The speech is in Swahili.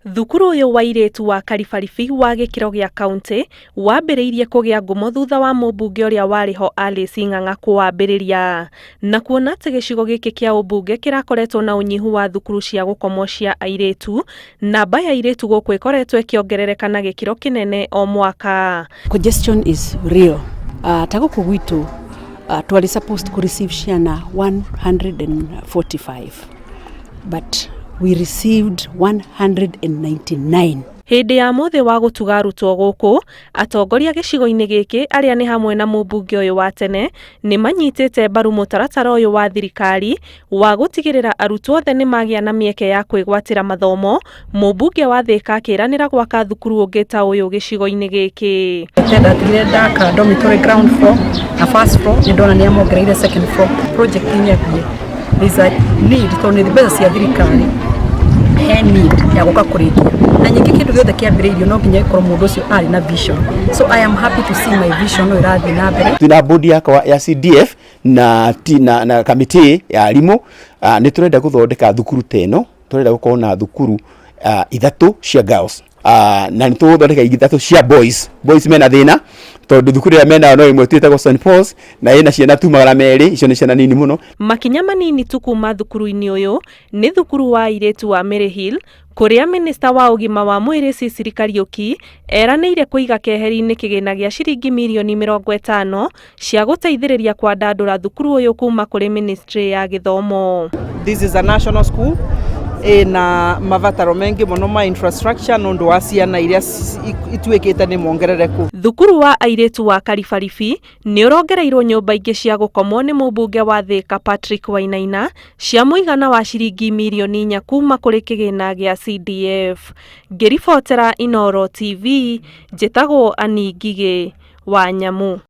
Thukuru uyu wa airitu wa Karibaribi wa gikiro gia kaunti wambiriirie kugia ngumo thutha wa mubunge uria wariho Alice Ng'ang'a kuwambiriria na kuona ati gicigo giki kia ubunge kirakoretwo na unyihu wa thukuru cia gukomwo cia airitu, namba ya airitu guku ikoretwo ikiongerereka na gikiro kinene o mwaka. Congestion is real. Taguku gwitu twali supposed to receive ciana 145 but we received 199. Hindi ya muthi wa gutuga arutwo guku, atongoria gicigo-ini giki aria ni hamwe na mubunge uyu wa tene nimanyitite mbaru mutaratara uyu wa thirikari wa gutigirira arutwo othe nimagia na mieke ya kwigwatira mathomo. Mubunge wa Thika akiranira gwaka thukuru ungi ta uyu gicigo-ini giki. Ndatigire ndaka dormitory ground floor na first floor ni ndona ni amongereire second floor. Project ni yathie is a need to need the cia thirikari need ya guka kurikia na nyingi kindu giothe kiambiriirio no nginya ikorwo mundu ucio ari na vision, so I am happy to see my vision no irathi na mbere. Tuna bodi ya CDF na kamiti ya arimu ni turenda guthondeka thukuru teno, turenda gukorwo na thukuru ithatu cia girls na nituthondeka ithatu cia boys mena thina tondu thukuru ya mena no imwe twitagwo St Paul's na ina ciana tu magana meri, icio ni ciana nini muno. Makinya manini tu kuma thukuru-ini uyu ni thukuru wa airitu wa Mary Hill kuria minista wa ugima wa mwiri Cecily Kariuki eraniire kuiga keheri-ini kigina gia ciringi mirioni 50 cia guteithiriria kwandandura thukuru uyu kuma kuri ministry ya githomo. This is a national school na mavataro mengi muno ma infrastructure nundu wa ciana iria ituikite ni mongerereku. Thukuru wa airitu wa Karibaribi ni urongereirwo nyumba ingi cia gukomwo ni mubunge wa Thika Patrick Wainaina cia muigana wa ciringi mirioni 4 kuma kuri kigina gia CDF. Ngiribotera Inooro TV, njitagwo Ani Ngigi wa Nyamu.